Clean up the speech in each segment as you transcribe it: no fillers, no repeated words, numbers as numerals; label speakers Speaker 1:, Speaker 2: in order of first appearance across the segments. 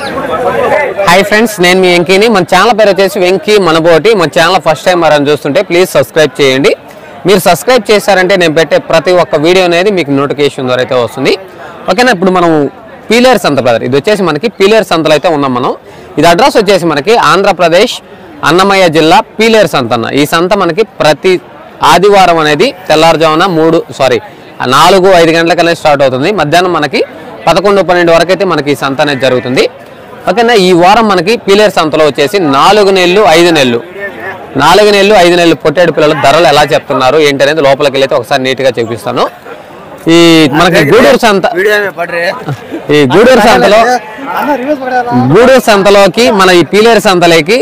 Speaker 1: Hi friends, నేను మీ వెంకీని. మన channel పేరు వచ్చేసి వెంకీ మనబోటి. మన ఛానల్ ఫస్ట్ టైం మనం చూస్తుంటే ప్లీజ్ సబ్స్క్రైబ్ చేయండి. మీరు సబ్స్క్రైబ్ చేశారంటే నేను పెట్టే ప్రతి ఒక్క వీడియో అనేది మీకు నోటిఫికేషన్ ద్వారా అయితే వస్తుంది. ఓకేనా? ఇప్పుడు మనం పీలేరు సంత బ్రదర్, ఇది వచ్చేసి మనకి పీలేరు సంతలో అయితే ఉన్నాం మనం. ఇది అడ్రస్ వచ్చేసి మనకి ఆంధ్రప్రదేశ్ అన్నమయ్య జిల్లా పీలేరు సంత అన్న. ఈ సంత మనకి ప్రతి ఆదివారం అనేది తెల్లారుజామున 4-5 గంటలకు అనేది స్టార్ట్ అవుతుంది. మధ్యాహ్నం మనకి 11-12 వరకు అయితే మనకి ఈ సంత అనేది జరుగుతుంది. ఓకేనా? ఈ వారం మనకి పీలేరు సంతలో వచ్చేసి 4 నెలలు 5 నెలలు పొట్టేడు పిల్లల ధరలు ఎలా చెప్తున్నారు ఏంటి అనేది లోపలికి వెళ్ళి ఒకసారి నీట్గా చూపిస్తాను. ఈ మనకి గూడూరు సంతలోకి మన ఈ పీలేరు సంతలోకి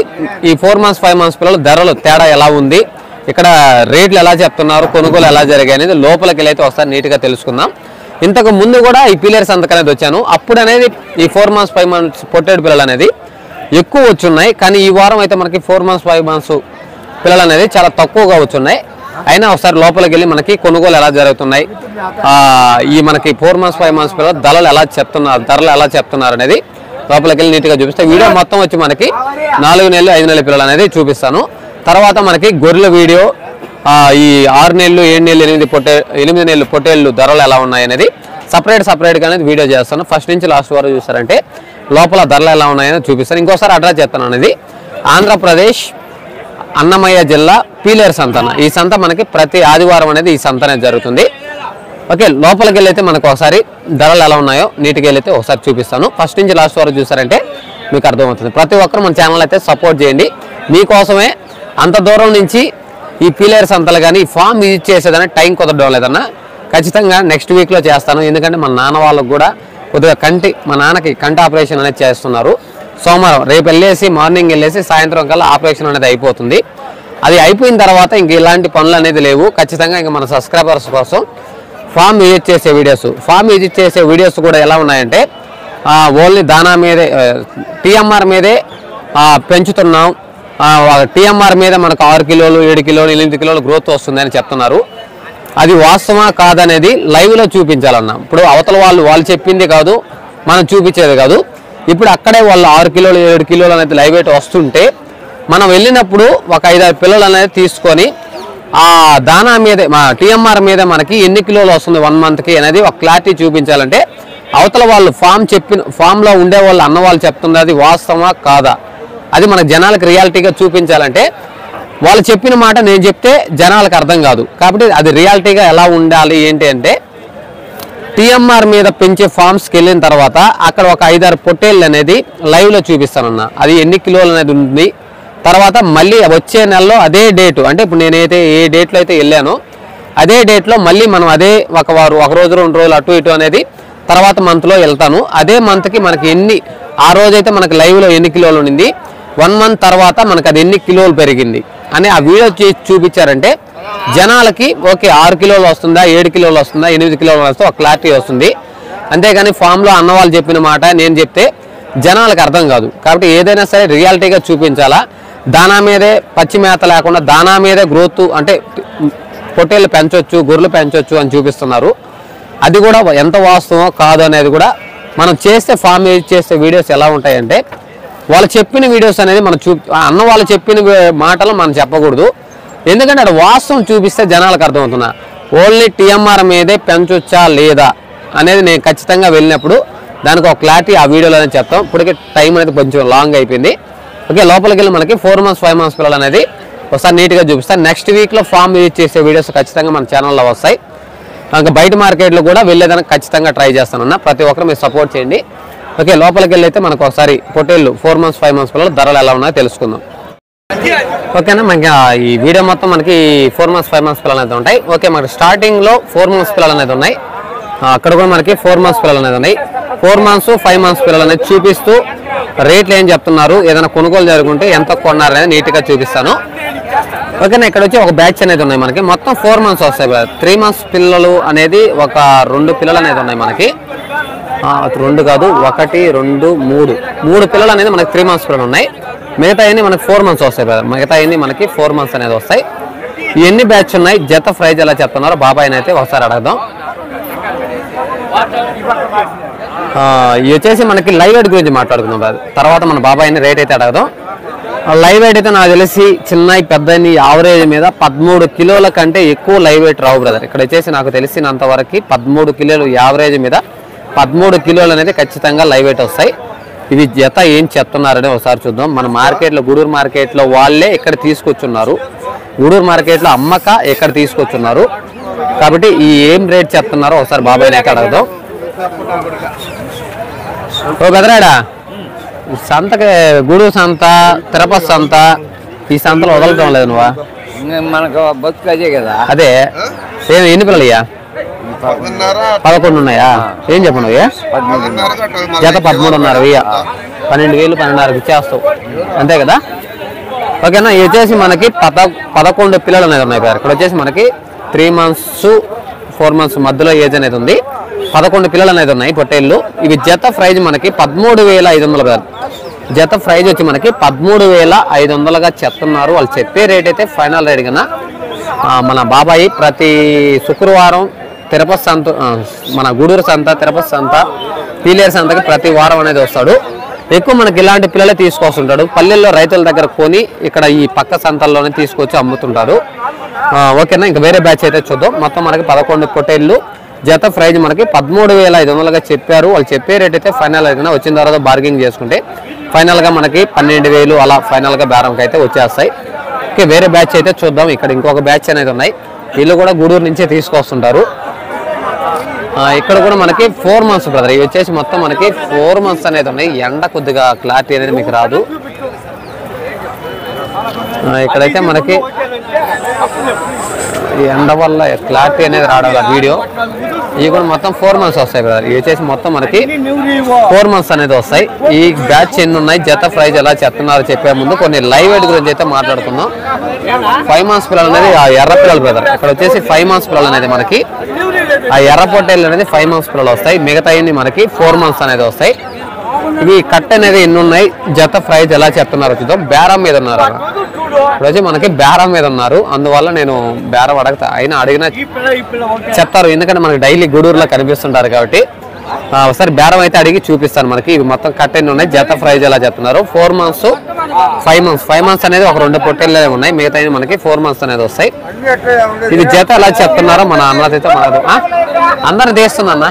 Speaker 1: ఈ 4 months 5 months పిల్లల ధరలు తేడా ఎలా ఉంది, ఇక్కడ రేట్లు ఎలా చెప్తున్నారు, కొనుగోలు ఎలా జరిగాయి అనేది లోపలికి వెళ్ళి ఒకసారి నీట్గా తెలుసుకుందాం. ఇంతకు ముందు కూడా ఈ పీలేరు సంతకు అనేది వచ్చాను. అప్పుడు అనేది ఈ 4 months 5 months పొట్టేడు పిల్లలు అనేది ఎక్కువ వచ్చున్నాయి. కానీ ఈ వారం అయితే మనకి 4 months 5 months పిల్లలు అనేది చాలా తక్కువగా వచ్చున్నాయి. అయినా ఒకసారి లోపలికి వెళ్ళి మనకి కొనుగోలు ఎలా జరుగుతున్నాయి, ఈ మనకి 4 months 5 months పిల్లలు ధరలు ఎలా చెప్తున్నారు అనేది లోపలికి వెళ్ళి నీట్గా చూపిస్తే వీడియో మొత్తం వచ్చి మనకి 4 నెలలు 5 నెలల పిల్లలు అనేది చూపిస్తాను. తర్వాత మనకి గొర్రెల వీడియో, ఈ 6 నెలలు 7 నెలలు 8 నెలలు పొట్టేళ్ళు ధరలు ఎలా ఉన్నాయి అనేది సపరేట్గా అనేది వీడియో చేస్తాను. ఫస్ట్ నుంచి లాస్ట్ వరకు చూస్తారంటే లోపల ధరలు ఎలా ఉన్నాయని చూపిస్తాను. ఇంకోసారి అడ్రస్ చెప్తాను అనేది ఆంధ్రప్రదేశ్ అన్నమయ్య జిల్లా పీలేరు సంత. ఈ సంత మనకి ప్రతి ఆదివారం అనేది ఈ సంత అనేది జరుగుతుంది. ఓకే, లోపలికి వెళ్ళైతే మనకు ఒకసారి ధరలు ఎలా ఉన్నాయో నీట్గా వెళ్ళైతే ఒకసారి చూపిస్తాను. ఫస్ట్ నుంచి లాస్ట్ వరకు చూసారంటే మీకు అర్థమవుతుంది. ప్రతి ఒక్కరు మన ఛానల్ అయితే సపోర్ట్ చేయండి. మీకోసమే అంత దూరం నుంచి ఈ పీలేరు సంతలు కానీ ఈ ఫామ్ విజిట్ చేసేదని టైం కుదరడం లేదన్నా. ఖచ్చితంగా నెక్స్ట్ వీక్లో చేస్తాను. ఎందుకంటే మన నాన్న వాళ్ళకు కూడా కొద్దిగా మా నాన్నకి కంటి ఆపరేషన్ అనేది చేస్తున్నారు. సోమవారం రేపు మార్నింగ్ వెళ్ళేసి సాయంత్రం కల్లా ఆపరేషన్ అనేది అయిపోతుంది. అది అయిపోయిన తర్వాత ఇంక ఇలాంటి పనులు అనేది లేవు. ఖచ్చితంగా ఇంకా మన సబ్స్క్రైబర్స్ కోసం ఫామ్ విజిట్ చేసే వీడియోస్ కూడా ఎలా ఉన్నాయంటే ఓన్లీ దానా మీదే టీఎంఆర్ మీదే పెంచుతున్నాం. టీఎంఆర్ మీద మనకు 6 కిలోలు 7 కిలోలు 8 కిలోలు గ్రోత్ వస్తుందని చెప్తున్నారు. అది వాస్తవమా కాదనేది లైవ్లో చూపించాలన్నా. ఇప్పుడు అవతల వాళ్ళు చెప్పింది కాదు, మనం చూపించేది కాదు. ఇప్పుడు అక్కడే వాళ్ళు 6 కిలోలు 7 కిలోలు అనేది లైవ్ వెయిట్ వస్తుంటే మనం వెళ్ళినప్పుడు ఒక 5-6 పిల్లలు అనేది తీసుకొని ఆ దానా మీదే టీఎంఆర్ మీద మనకి ఎన్ని కిలోలు వస్తుంది 1 monthకి అనేది ఒక క్లారిటీ చూపించాలంటే అవతల వాళ్ళు ఫామ్లో ఉండే వాళ్ళు అన్నవాళ్ళు చెప్తున్నది వాస్తవమా కాదా, అది మన జనాలకు రియాలిటీగా చూపించాలంటే వాళ్ళు చెప్పిన మాట నేను చెప్తే జనాలకు అర్థం కాదు. కాబట్టి అది రియాలిటీగా ఎలా ఉండాలి ఏంటి అంటే టీఎంఆర్ మీద పెంచే ఫామ్స్కి వెళ్ళిన తర్వాత అక్కడ ఒక 5-6 పొట్టేళ్ళు అనేది లైవ్లో చూపిస్తానన్నా. అది ఎన్ని కిలోలు అనేది ఉంది. తర్వాత మళ్ళీ వచ్చే నెలలో అదే డేటు, అంటే ఇప్పుడు నేనైతే ఏ డేట్లో అయితే వెళ్ళానో అదే డేట్లో మళ్ళీ మనం అదే ఒక రోజు 2 రోజులు అటు ఇటు అనేది తర్వాత మంత్లో వెళ్తాను. అదే మంత్కి మనకి ఆ రోజైతే మనకి లైవ్లో ఎన్ని కిలోలు ఉండింది, 1 month తర్వాత మనకు అది ఎన్ని కిలోలు పెరిగింది అని ఆ వీడియో చూపించారంటే జనాలకి ఓకే 6 కిలోలు వస్తుందా 7 కిలోలు వస్తుందా 8 కిలోలు వస్తుందా ఒక క్లారిటీ వస్తుంది. అంతేగాని ఫామ్లో అన్నవాళ్ళు చెప్పిన మాట నేను చెప్తే జనాలకు అర్థం కాదు. కాబట్టి ఏదైనా సరే రియాలిటీగా చూపించాలా. దానా మీదే పచ్చి మేత లేకుండా దానా మీదే గ్రోత్ అంటే పొట్టేళ్ళు పెంచవచ్చు, గొర్రెలు పెంచవచ్చు అని చూపిస్తున్నారు. అది కూడా ఎంత వాస్తవం కాదు అనేది కూడా మనం ఫామ్ చేసే వీడియోస్ ఎలా ఉంటాయంటే వాళ్ళు చెప్పిన వీడియోస్ అనేది మనం అన్న వాళ్ళు చెప్పిన మాటలు మనం చెప్పకూడదు. ఎందుకంటే అది వాస్తవం చూపిస్తే జనాలకు అర్థమవుతున్నా. ఓన్లీ టీఎంఆర్ మీదే పెంచొచ్చా లేదా అనేది నేను ఖచ్చితంగా వెళ్ళినప్పుడు దానికి ఒక క్లారిటీ ఆ వీడియోలో అనేది చెప్తాం. ఇప్పటికే టైం అనేది కొంచెం లాంగ్ అయిపోయింది. ఓకే, లోపలికి వెళ్ళి మనకి 4 months 5 months పిల్లలు అనేది ఒకసారి నీట్గా చూపిస్తాను. నెక్స్ట్ వీక్లో ఫామ్ విజిట్ చేసే వీడియోస్ ఖచ్చితంగా మన ఛానల్లో వస్తాయి. ఇంకా బయట మార్కెట్లో కూడా వెళ్ళేదానికి ఖచ్చితంగా ట్రై చేస్తానన్నా. ప్రతి ఒక్కరు మీరు సపోర్ట్ చేయండి. ఓకే, లోపలికి వెళ్ళి అయితే మనకు ఒకసారి పొట్టేళ్ళు 4 months 5 months పిల్లలు ధరలు ఎలా ఉన్నాయో తెలుసుకుందాం. ఓకేనా? మనకి ఈ వీడియో మొత్తం మనకి 4 months 5 months పిల్లలు అనేది ఉంటాయి. ఓకే, మనకి స్టార్టింగ్లో 4 months పిల్లలు అనేది ఉన్నాయి. అక్కడ కూడా మనకి 4 months పిల్లలు అనేది ఉన్నాయి. 4 months 5 months పిల్లలు అనేది చూపిస్తూ రేట్లు ఏం చెప్తున్నారు, ఏదైనా కొనుగోలు జరుగుంటే ఎంత కొన్నారు అనేది నీట్గా చూపిస్తాను. ఓకేనా? ఇక్కడ వచ్చి ఒక బ్యాచ్ అనేది ఉన్నాయి మనకి. మొత్తం 4 months వస్తాయి. 3 months పిల్లలు అనేది ఒక 2 పిల్లలు అనేది ఉన్నాయి మనకి. 2 కాదు 1 2 3 పిల్లలు అనేది మనకి 3 months పిల్లలు ఉన్నాయి. మిగతా అన్ని మనకి 4 months వస్తాయి. మిగతా అన్ని మనకి 4 months అనేది వస్తాయి. ఎన్ని బ్యాచ్ ఉన్నాయి, జత ప్రైజ్ ఎలా చెప్తున్నారో బాబాయ్ అయితే ఒకసారి అడగదాం. ఇవి వచ్చేసి మనకి లైవ్ వెయిట్ గురించి మాట్లాడుకుందాం. తర్వాత మన బాబాయ్ని రేట్ అయితే అడగదాం. లైవ్ వెయిట్ అయితే నాకు తెలిసి చిన్నవి పెద్దని యావరేజ్ మీద 13 కిలోల కంటే ఎక్కువ లైవ్ వెయిట్ రావు బ్రదర్. ఇక్కడ వచ్చేసి నాకు తెలిసినంత వరకు 13 కిలోలు యావరేజ్ మీద 13 కిలోలు అనేది ఖచ్చితంగా లైవ్ వెయిట్ వస్తాయి. ఇవి జత ఏం చెప్తున్నారని ఒకసారి చూద్దాం. మన మార్కెట్లో గూడూరు మార్కెట్లో వాళ్ళే ఇక్కడ తీసుకొచ్చున్నారు. గూడూరు మార్కెట్లో అమ్మక ఎక్కడ తీసుకొచ్చున్నారు కాబట్టి ఈ ఏం రేట్ చెప్తున్నారో ఒకసారి బాబాయ్ని అయితే అడగదాం. ఓ బెదరాడా, సంతకి గూడూరు సంత, తిరుపతి సంత, ఈ సంతలో వదలటం లేదు నువ్వా?
Speaker 2: మనకు బతుకు అదే కదా.
Speaker 1: అదే ఎన్ని పిల్లలు అయ్యా? 11 ఉన్నాయా? ఏం చెప్పను జత 13,500, 12,000, 12,500 ఇచ్చేస్తావు అంతే కదా? ఓకేనా. ఇవి వచ్చేసి మనకి 11 పిల్లలు అనేది ఉన్నాయి. ఇక్కడ వచ్చేసి మనకి 3 months 4 months మధ్యలో ఏజ్ అనేది ఉంది. 11 పిల్లలు అనేది ఉన్నాయి పొట్టేళ్ళు. ఇవి జత ప్రైజ్ మనకి 13,500 జత ప్రైజ్ వచ్చి మనకి 13,500గా చెప్తున్నారు. వాళ్ళు చెప్పే రేట్ అయితే ఫైనల్ రేట్ కన్నా. మన బాబాయి ప్రతి శుక్రవారం తిరుపతి సంత, మన గూడూరు సంత, తిరుపతి సంత, పీలేరు సంతకి ప్రతి వారం అనేది వస్తాడు. ఎక్కువ మనకి ఇలాంటి పిల్లలే తీసుకొస్తుంటాడు. పల్లెల్లో రైతుల దగ్గర కొని ఇక్కడ ఈ పక్క సంతల్లోనే తీసుకొచ్చి అమ్ముతుంటారు. ఓకేనా. ఇంకా వేరే బ్యాచ్ అయితే చూద్దాం. మొత్తం మనకి 11 పొట్టేళ్ళు. జత ప్రైజ్ మనకి 13,500గా చెప్పారు. వాళ్ళు చెప్పే రేట్ అయితే ఫైనల్ అయితే వచ్చిన తర్వాత బార్గెనింగ్ చేసుకుంటే ఫైనల్గా మనకి 12,000 అలా ఫైనల్గా బేరంకి అయితే వచ్చేస్తాయి. ఓకే, వేరే బ్యాచ్ అయితే చూద్దాం. ఇక్కడ ఇంకొక బ్యాచ్ అనేది ఉన్నాయి. వీళ్ళు కూడా గూడూరు నుంచే తీసుకొస్తుంటారు. ఇక్కడ కూడా మనకి 4 months బ్రదర్. ఇవి వచ్చేసి మొత్తం మనకి 4 months అనేది ఉన్నాయి. ఎండ కొద్దిగా క్లారిటీ అనేది మీకు రాదు. ఇక్కడైతే మనకి ఎండ వల్ల క్లారిటీ అనేది రావడం వీడియో. ఇవి కూడా మొత్తం 4 months వస్తాయి బ్రదర్. ఇవి వచ్చేసి మొత్తం మనకి 4 months అనేది వస్తాయి. ఈ బ్యాచ్ ఎన్ని ఉన్నాయి, జత ప్రైజ్ ఎలా చెప్తున్నారో చెప్పే ముందు కొన్ని లైవ్ వెయిట్ గురించి అయితే మాట్లాడుకుందాం. 5 months పిల్లలు అనేది ఆ ఎర్ర పిల్లలు బ్రదర్. ఇక్కడ వచ్చేసి 5 months పిల్లలు అనేది మనకి ఆ ఎర్ర పొట్టేళ్ళు అనేది 5 months పిల్లలు వస్తాయి. మిగతా మనకి 4 months అనేది వస్తాయి. ఇవి కట్ అనేది ఎన్ని ఉన్నాయి, జత ప్రైజ్ ఎలా చెప్తున్నారో చూద్దాం. బేరం మీద ఉన్నారు. ఇప్పుడు వచ్చి మనకి బేరం మీద ఉన్నారు. అందువల్ల నేను బేరం అడగతా, అయినా అడిగినా చెప్తారు. ఎందుకంటే మనకి డైలీ గూడూరులో కనిపిస్తుంటారు కాబట్టి ఒకసారి బేరం అయితే అడిగి చూపిస్తాను. మనకి ఇవి మొత్తం కట్ ఎన్ని ఉన్నాయి, జత ప్రైజ్ ఎలా చెప్తున్నారు. 4 months 5 months అనేది ఒక 2 పొట్టేళ్ళే ఉన్నాయి. మిగతా మనకి 4 months అనేది వస్తాయి. ఇది జత ఎలా చెప్తున్నారో మన అన్నదైతే మనకు అందరు తీస్తుందన్న.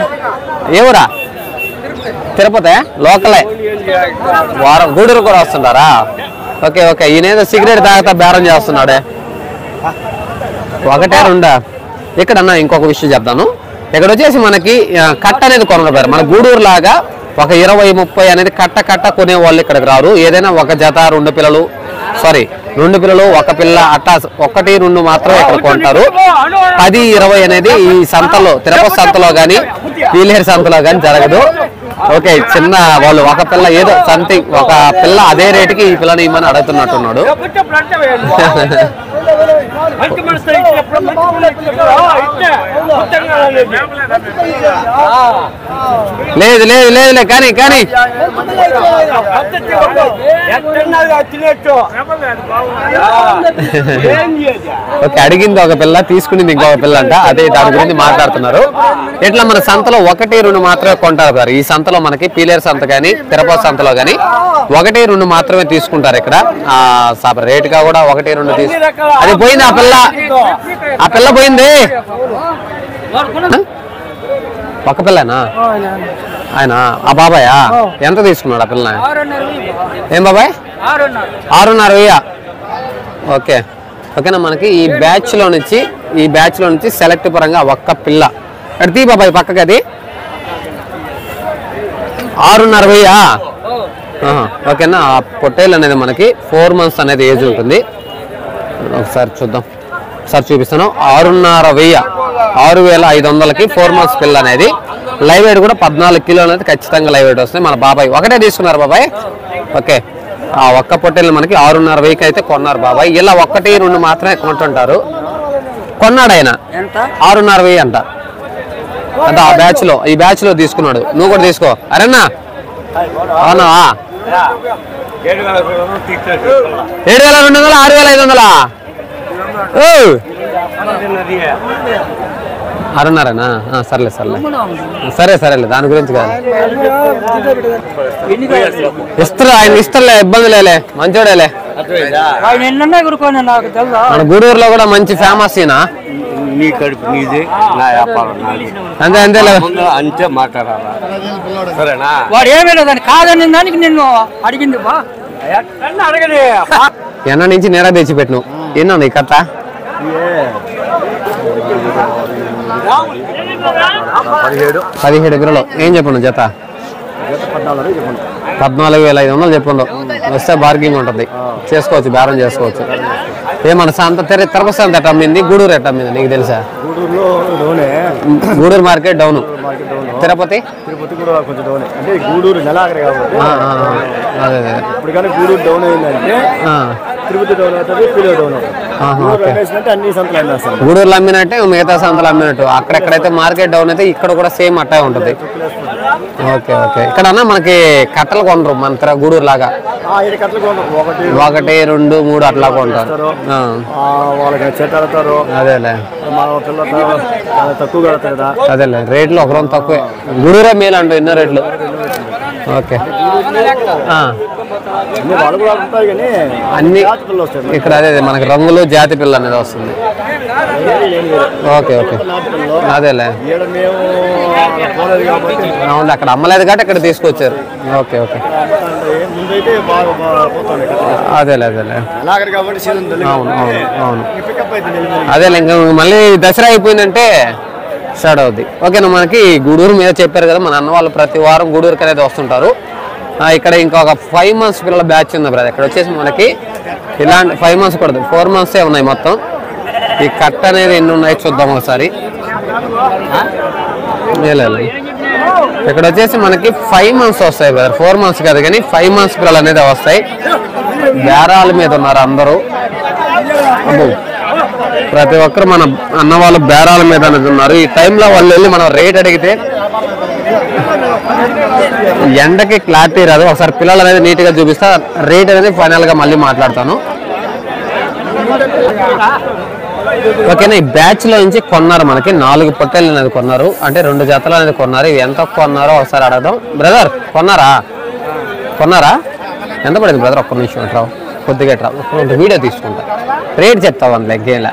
Speaker 1: ఎవరా? తిరుపతి లోకలే, వారం గూడూరు కూడా వస్తుంటారా? Okay okay. ఈయనేదో సిగరెట్ తాగుతా బేరం చేస్తున్నాడే. 1, 2 ఇక్కడన్నా ఇంకొక విషయం చెప్తాను. ఇక్కడ వచ్చేసి మనకి కట్ట అనేది కొనరు. మన గూడూరు లాగా ఒక 20-30 అనేది కట్ట కొనే వాళ్ళు ఇక్కడికి రారు. ఏదైనా ఒక జత 2 పిల్లలు, సారీ 2 పిల్లలు 1 పిల్ల అట్టా 1, 2 మాత్రమే ఇక్కడ కొంటారు. 10, 20 అనేది ఈ సంతలో, తిరుపతి సంతలో కానీ పీలేరు సంతలో కానీ జరగదు. ఓకే, చిన్న వాళ్ళు 1 పిల్ల ఏదో సంథింగ్ 1 పిల్ల అదే రేటుకి ఈ పిల్లని ఇమ్మని అడుగుతున్నట్టున్నాడు. లేదు లేదు లేదులే కానీ కానీ ఓకే, అడిగింది 1 పిల్ల, తీసుకునింది ఇంకొక పిల్ల అంట. అదే దాని గురించి మాట్లాడుతున్నారు. ఇట్లా మన సంతలో 1, 2 మాత్రమే కొంటారు సార్. ఈ సంతలో మనకి పీలేరు సంత కానీ తిరుపతి సంతలో కానీ 1, 2 మాత్రమే తీసుకుంటారు. ఇక్కడ రేటుగా కూడా 1, 2 తీసుకు. అది పోయింది ఆ పిల్ల పోయింది. 1 పిల్లనా ఆయన? ఆ బాబాయా? ఎంత తీసుకున్నాడు ఆ పిల్ల? ఏం బాబాయ్? 6,500. ఓకే ఓకేనా. మనకి ఈ బ్యాచ్ లో నుంచి సెలెక్ట్ పరంగా 1 పిల్ల అక్కడ తీ బాబాయ్ పక్కకి. అది 6,500. ఓకేనా. ఆ పొట్టేలు అనేది మనకి 4 months అనేది ఏజ్ ఉంటుంది. ఒకసారి చూద్దాం, ఒకసారి చూపిస్తాను. 6,500 6,500కి 4 months పిల్ల అనేది. లైవ్ వెయిట్ కూడా 14 కిలోలు అనేది ఖచ్చితంగా లైవ్ వెయిట్ వస్తుంది. మన బాబాయ్ ఒకటే తీసుకున్నారు బాబాయ్. ఓకే, ఆ 1 పొట్టేలు మనకి 6,500కి అయితే కొన్నారు బాబాయ్. ఇలా 1, 2 మాత్రమే కొంటుంటారు. కొన్నాడు ఆయన 6,500 అంట. అంటే ఆ బ్యాచ్ లో, ఈ బ్యాచ్ లో తీసుకున్నాడు. నువ్వు కూడా తీసుకో. అరేనా అవునా? 7,200 6,500. 6:30నా? సర్లే సరేలే దాని గురించి కాదు. ఆయన ఇస్తలే, ఇబ్బంది లేలే, మంచోడేలే. మన గూడూరులో కూడా మంచి ఫేమస్ ఈయన.
Speaker 2: నీ కడుపు నీది, నా వ్యాపారం నాది.
Speaker 1: అంతేలే,
Speaker 2: అంతే మాట్లాడాలా? సరేనా?
Speaker 3: వాడు ఏమైనా దాన్ని కాదని దానికి నిన్ను అడిగింది అడగలే.
Speaker 1: ఎన్న నుంచి నేరా తెచ్చిపెట్టినావు. ఎన్నో నీ కథ? 17 కిలోలు. ఏం చెప్పండు జత? 14,500 చెప్పండు. వస్తే బార్గింగ్ ఉంటుంది, చేసుకోవచ్చు, బేరం చేసుకోవచ్చు. ఏమన్నా సంత తిరుపతి సంత ఎట్ట అమ్మింది, గూడూరు ఎట్ట అమ్మింది నీకు తెలుసా? గూడూరు మార్కెట్ డౌన్, తిరుపతి
Speaker 4: కూడా కొంచెం డౌన్. అంటే గూడూరు నెలాఖరి కాబట్టి
Speaker 1: అదే
Speaker 4: ఇప్పుడు కానీ గూడూరు డౌన్ అయిందంటే తిరుపతి డౌన్ అవుతుంది, పిలువ డౌన్ అవుతుంది. అన్ని సంతలు అమ్మేస్తాం.
Speaker 1: గూడూరులో అమ్మినట్టే మిగతా సంతలు అమ్మినట్టు. అక్కడెక్కడైతే మార్కెట్ డౌన్ అయితే ఇక్కడ కూడా సేమ్ అట్టే ఉంటుంది. ఓకే. ఇక్కడ మనకి కట్టలు కొనరు మన గూడూరు లాగా. 1, 2, 3 అట్లా కొంటారు. అదేలే
Speaker 4: తక్కువ కడతారు కదా.
Speaker 1: అదేలే రేట్లు ఒకరం తక్కువే. గూడూరే మేలు అంటూ ఎన్నో రేట్లు. ఓకే, అన్ని ఇక్కడ అదే మనకి రంగులు జాతి పిల్ల అనేది వస్తుంది. ఓకే అదేలే, అవును అక్కడ అమ్మలేదు కాబట్టి ఇక్కడ తీసుకొచ్చారు. ఓకే అదేలే అవును. అదేలే ఇంకా మళ్ళీ దసరా అయిపోయిందంటే స్టార్ట్ అవుద్ది. ఓకేనా? మనకి గూడూరు మీద చెప్పారు కదా, మన అన్న వాళ్ళు ప్రతి వారం గూడూరుకి అనేది వస్తుంటారు. ఇక్కడ ఇంకొక 5 months పిల్లల బ్యాచ్ ఉంది బ్రదర్. ఇక్కడ వచ్చేసి మనకి ఇలాంటి 5 months కూడా 4 months ఉన్నాయి మొత్తం. ఈ కట్ట అనేది ఎన్ని ఉన్నాయి చూద్దాం ఒకసారి. ఇక్కడ వచ్చేసి మనకి 5 months వస్తాయి బ్రదర్, 4 months కాదు కానీ 5 months పిల్లలు అనేది వస్తాయి. బేరాల మీద ఉన్నారు అందరూ. ప్రతి ఒక్కరు మన అన్న వాళ్ళు బేరాల మీద అనేది ఉన్నారు. ఈ టైంలో వాళ్ళు వెళ్ళి మనం రేట్ అడిగితే ఎండకి క్లారిటీ రాదు. ఒకసారి పిల్లలు అనేది నీట్గా చూపిస్తా, రేట్ అనేది ఫైనల్గా మళ్ళీ మాట్లాడతాను. ఓకేనా? ఈ బ్యాచ్ లో నుంచి కొన్నారు మనకి 4 పొట్టేళ్ళు అనేది కొన్నారు, అంటే 2 జతలు అనేది కొన్నారు. ఇవి ఎంత కొన్నారో ఒకసారి అడగదాం. బ్రదర్ కొన్నారా? ఎంత పడింది బ్రదర్? ఒక్క నిమిషం ఎట్రా, కొద్దిగా ఎట్రా, వీడియో తీసుకుంటా, రేట్ చెప్తావు అందులో ఇంకేలా.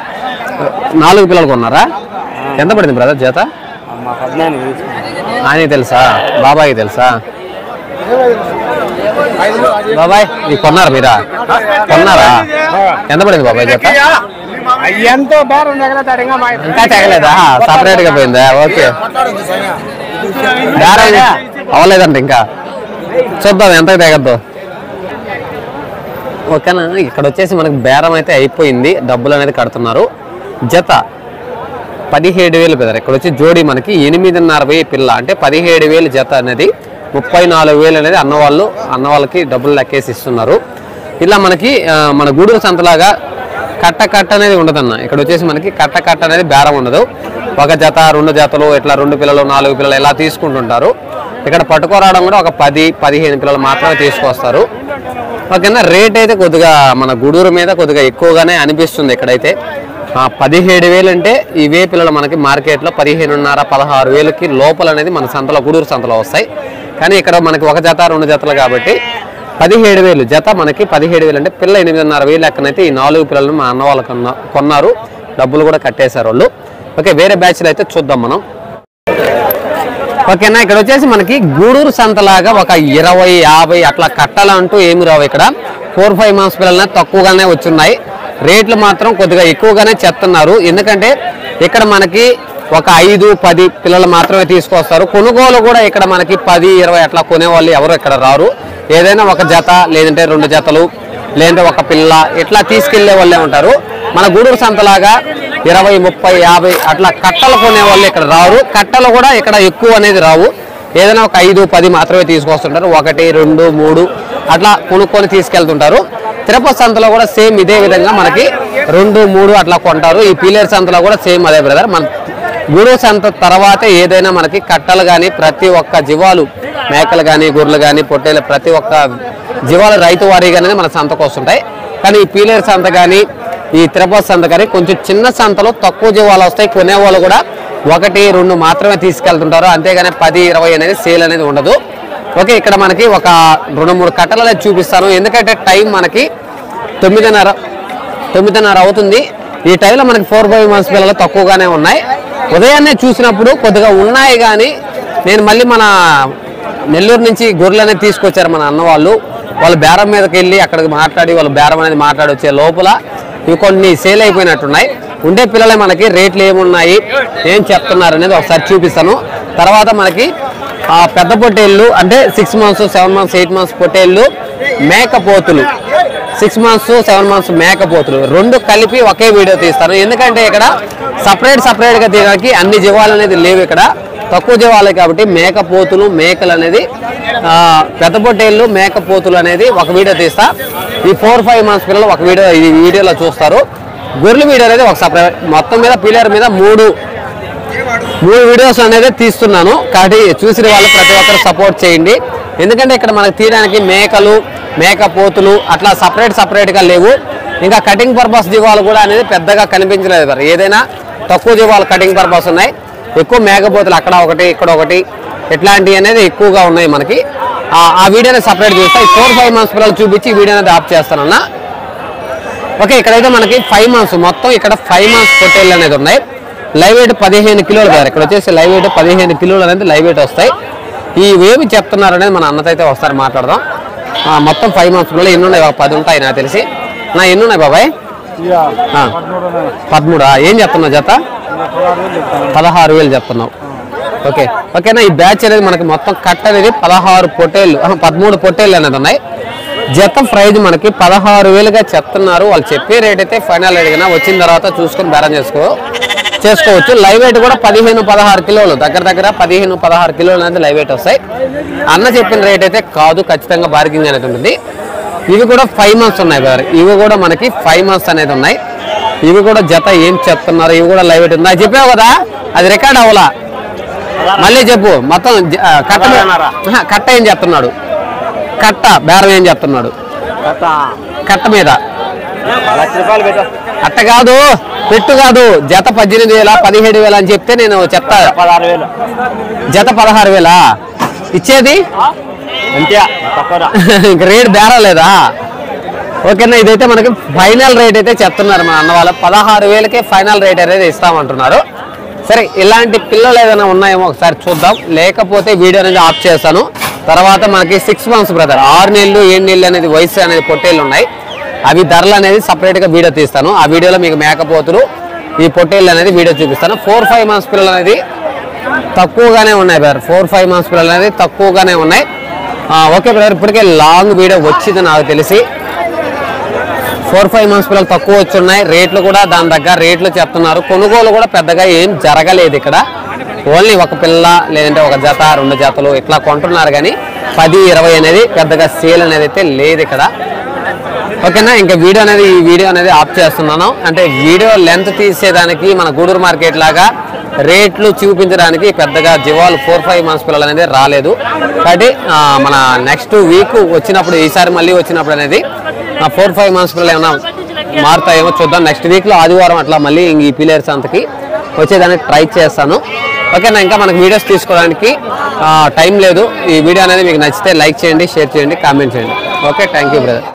Speaker 1: 4 పిల్లలు కొన్నారా? ఎంత పడింది బ్రదర్ జత? ఆయన తెలుసా? బాబాయ్ తెలుసా? బాబాయ్ ఇవి కొన్నారా మీరా? కొన్నారా? ఎంత పడింది బాబాయ్ జత? ఇంకా తగలేదా? సపరేట్ గా పోయిందా? ఓకే, అవ్వలేదంట ఇంకా, చూద్దాం ఎంత తగ్గద్దు. ఓకేనా? ఇక్కడ వచ్చేసి మనకి బేరం అయితే అయిపోయింది, డబ్బులు అనేది కడుతున్నారు. జత 17,000 బ్రదర్. ఇక్కడ వచ్చి జోడీ మనకి 8,500 పిల్ల, అంటే 17,000 జత అనేది 34,000 అనేది అన్న వాళ్ళకి డబ్బులు లెక్కేసి ఇస్తున్నారు. ఇలా మనకి మన గూడూరు సంతలాగా కట్ట అనేది ఉండదన్న. ఇక్కడ వచ్చేసి మనకి కట్ట అనేది బేరం ఉండదు. 1 జత 2 జతలు ఇట్లా 2 పిల్లలు 4 పిల్లలు ఇలా తీసుకుంటుంటారు. ఇక్కడ పట్టుకోరావడం కూడా ఒక 10-15 పిల్లలు మాత్రమే తీసుకొస్తారు. ఓకేనా? రేట్ అయితే కొద్దిగా మన గూడూరు మీద కొద్దిగా ఎక్కువగానే అనిపిస్తుంది. ఇక్కడైతే 17,000 అంటే ఇవే పిల్లలు మనకి మార్కెట్లో 15,500-16,000కి లోపల అనేది మన సంతలో, గూడూరు సంతలో వస్తాయి. కానీ ఇక్కడ మనకి 1 జత 2 జతలు కాబట్టి 17,000 జత మనకి 17,000 అంటే పిల్ల 8,500 లెక్కనైతే ఈ 4 పిల్లలను మా అన్న వాళ్ళు కొన్నారు, డబ్బులు కూడా కట్టేశారు వాళ్ళు. ఓకే, వేరే బ్యాచ్లు అయితే చూద్దాం మనం. ఓకేనా? ఇక్కడ వచ్చేసి మనకి గూడూరు సంతలాగా ఒక 20-50 అట్లా కట్టాలంటూ ఏమి రావు. ఇక్కడ 4-5 months పిల్లలనే తక్కువగానే వచ్చున్నాయి. రేట్లు మాత్రం కొద్దిగా ఎక్కువగానే చెప్తున్నారు. ఎందుకంటే ఇక్కడ మనకి ఒక 5-10 పిల్లలు మాత్రమే తీసుకొస్తారు. కొనుగోలు కూడా ఇక్కడ మనకి 10-20 అట్లా కొనేవాళ్ళు ఎవరు ఇక్కడ రారు. ఏదైనా 1 జత లేదంటే 2 జతలు లేదంటే 1 పిల్ల ఇట్లా తీసుకెళ్లే వాళ్ళే ఉంటారు. మన గూడూరు సంతలాగా 20-30-50 అట్లా కట్టలు కొనే వాళ్ళు ఇక్కడ రారు. కట్టలు కూడా ఇక్కడ ఎక్కువ అనేది రావు. ఏదైనా ఒక 5-10 మాత్రమే తీసుకొస్తుంటారు. 1, 2, 3 అట్లా కొనుక్కొని తీసుకెళ్తుంటారు. తిరుపతి సంతలో కూడా సేమ్ ఇదే విధంగా మనకి 2, 3 అట్లా కొంటారు. ఈ పీలేరు సంతలో కూడా సేమ్ అదే బ్రదర్. మన గూడూరు సంత తర్వాత ఏదైనా మనకి కట్టలు కానీ ప్రతి ఒక్క జీవాలు, మేకలు కానీ గొర్రెలు కానీ పొట్టేలు ప్రతి ఒక్క జీవాలు రైతు వారీగానే మన సంతకు వస్తుంటాయి. కానీ ఈ పీలేరు సంత కానీ ఈ తిరుపతి సంత కానీ కొంచెం చిన్న సంతలో తక్కువ జీవాలు వస్తాయి. కొనేవాళ్ళు కూడా ఒకటి రెండు మాత్రమే తీసుకెళ్తుంటారు, అంతేగాని 10-20 అనేది సేల్ అనేది ఉండదు. ఓకే, ఇక్కడ మనకి ఒక 2-3 కట్టలు అనేది చూపిస్తాను, ఎందుకంటే టైం మనకి 9:30 అవుతుంది. ఈ టైంలో మనకి 4-5 months పిల్లలు తక్కువగానే ఉన్నాయి. ఉదయాన్నే చూసినప్పుడు కొద్దిగా ఉన్నాయి, కానీ నేను మళ్ళీ మన నెల్లూరు నుంచి గొర్రెలు అనేది తీసుకొచ్చారు మన అన్న వాళ్ళు బేరం మీదకి వెళ్ళి అక్కడికి మాట్లాడి వాళ్ళు బేరం అనేది మాట్లాడి వచ్చే లోపల ఇవి కొన్ని సేల్ అయిపోయినట్టున్నాయి. ఉండే పిల్లలే మనకి రేట్లు ఏమున్నాయి ఏం చెప్తున్నారు అనేది ఒకసారి చూపిస్తాను. తర్వాత మనకి పెద్ద పొట్టేళ్ళు అంటే 6 months, 7 months, 8 months పొట్టేళ్ళు, మేకపోతులు 6 months, 7 months మేకపోతులు రెండు కలిపి ఒకే వీడియో తీస్తాను. ఎందుకంటే ఇక్కడ సపరేట్గా తీయడానికి అన్ని జీవాలు అనేది లేవు, ఇక్కడ తక్కువ జీవాలే కాబట్టి మేకపోతులు మేకలు అనేది పెద్ద పొట్టేళ్ళు మేకపోతులు అనేది ఒక వీడియో తీస్తా. ఈ 4-5 months పిల్లలు ఒక వీడియో ఈ వీడియోలో చూస్తారు. గొర్రెల వీడియో అనేది ఒక సపరేట్ మొత్తం మీద పిల్లర్ మీద మూడు వీడియోస్ అనేది తీస్తున్నాను. కాబట్టి చూసిన వాళ్ళు ప్రతి ఒక్కరు సపోర్ట్ చేయండి. ఎందుకంటే ఇక్కడ మనకు తీయడానికి మేకలు మేకపోతులు అట్లా సపరేట్గా లేవు. ఇంకా కటింగ్ పర్పస్ జీవాలు కూడా అనేది పెద్దగా కనిపించలేదు. ఏదైనా తక్కువ జీవాలు కటింగ్ పర్పస్ ఉన్నాయి, ఎక్కువ మేకపోతులు అక్కడ ఒకటి ఇక్కడ ఒకటి ఇట్లాంటివి అనేది ఎక్కువగా ఉన్నాయి మనకి. ఆ వీడియోని సపరేట్ చూస్తా. 4-5 months పిల్లలు చూపించి వీడియో అనేది ఆఫ్ చేస్తానన్నా. ఓకే, ఇక్కడైతే మనకి 5 months మొత్తం ఇక్కడ 5 months పొట్టేళ్ళు అనేది ఉన్నాయి. లైవ్ వెయిట్ 15 కిలోలు గారు. ఇక్కడ వచ్చేసి లైవ్ వెయిట్ 15 కిలోలు అనేది లైవ్ వెయిట్ వస్తాయి. ఈ వేవి చెప్తున్నారు అనేది మన అన్నతో అయితే ఒకసారి మాట్లాడదాం. మొత్తం 5 months పిల్లలు ఎన్ని ఉన్నాయి? 10 ఉంటాయి నాకు తెలిసి. ఎన్ని ఉన్నాయి బాబాయ్? 13. ఏం చెప్తున్నావు జత? 16,000 చెప్తున్నావు. ఓకేనా. ఈ బ్యాచ్ అనేది మనకి మొత్తం కట్ అనేది 13 పొట్టేళ్ళు అనేది ఉన్నాయి. జత ప్రైజ్ మనకి 16,000గా చెప్తున్నారు. వాళ్ళు చెప్పే రేట్ అయితే ఫైనల్ రేట్ కన్నా వచ్చిన తర్వాత చూసుకొని బేరం చేసుకోవచ్చు. లైవ్ వెయిట్ కూడా 15-16 కిలోలు దగ్గర 15-16 కిలోలు అనేది లైవ్ వెయిట్ వస్తాయి. అన్న చెప్పిన రేట్ అయితే కాదు, ఖచ్చితంగా బార్గింగ్ అనేది ఉంటుంది. ఇవి కూడా 5 months ఉన్నాయి బ్రదర్. ఇవి కూడా మనకి 5 months అనేది ఉన్నాయి. ఇవి కూడా జత ఏం చెప్తున్నారు? ఇవి కూడా లైవ్ వెయిట్ ఉంది. నాకు చెప్పావు కదా, అది రికార్డ్ అవ్వలా, మళ్ళీ చెప్పు. మొత్తం కట్ట ఏం చెప్తున్నాడు? కట్ట బేరం ఏం చెప్తున్నాడు? కట్ట మీద అట్ట కాదు, పెట్టు కాదు. జత 18,000 17,000 అని చెప్తే నేను చెప్తా. జత 16,000 ఇచ్చేది ఇంక రేట్ బేరం లేదా? ఓకేనా. ఇదైతే మనకి ఫైనల్ రేట్ అయితే చెప్తున్నారు మన అన్న వాళ్ళు. 16,000కే ఫైనల్ రేట్ అనేది ఇస్తామంటున్నారు. సరే, ఇలాంటి పిల్లలు ఏదైనా ఉన్నాయేమో ఒకసారి చూద్దాం, లేకపోతే వీడియో అనేది ఆఫ్ చేస్తాను. తర్వాత మనకి 6 months బ్రదర్ 6 నెలలు 7 నెలలు అనేది వయసు అనేది పొట్టేళ్ళు ఉన్నాయి. అవి ధరలు అనేది సపరేట్గా వీడియో తీస్తాను. ఆ వీడియోలో మీకు మేకపోతులు ఈ పొట్టేళ్ళు అనేది వీడియో చూపిస్తాను. 4-5 months పిల్లలు అనేది తక్కువగానే ఉన్నాయి బ్రదర్. 4-5 months పిల్లలు అనేది తక్కువగానే ఉన్నాయి. ఓకే బ్రదర్, ఇప్పటికే లాంగ్ వీడియో వచ్చింది నాకు తెలిసి. 4-5 months పిల్లలు తక్కువ వచ్చున్నాయి. రేట్లు కూడా దాని దగ్గర రేట్లు చెప్తున్నారు. కొనుగోలు కూడా పెద్దగా ఏం జరగలేదు ఇక్కడ. ఓన్లీ ఒక పిల్ల లేదంటే ఒక జత 2 జతలు ఇట్లా కొంటున్నారు, కానీ 10-20 అనేది పెద్దగా సేల్ అనేది అయితే లేదు ఇక్కడ. ఓకేనా. ఇంకా ఈ వీడియో అనేది ఆఫ్ చేస్తున్నాను. అంటే వీడియో లెంత్ తీసేదానికి మన గూడూరు మార్కెట్ లాగా రేట్లు చూపించడానికి పెద్దగా జీవాలు 4-5 months పిల్లలు అనేది రాలేదు. కాబట్టి మన నెక్స్ట్ వీక్ వచ్చినప్పుడు, ఈసారి మళ్ళీ వచ్చినప్పుడు అనేది 4-5 months పిల్లలు ఏమైనా మారుతాయేమో చూద్దాం. నెక్స్ట్ వీక్లో ఆదివారం అట్లా మళ్ళీ ఈ పిల్లర్స్ అంతకి వచ్చేదానికి ట్రై చేస్తాను. ఓకేనా. ఇంకా మనకు వీడియోస్ తీసుకోవడానికి టైం లేదు. ఈ వీడియో అనేది మీకు నచ్చితే లైక్ చేయండి, షేర్ చేయండి, కామెంట్ చేయండి. Okay, thank you brother.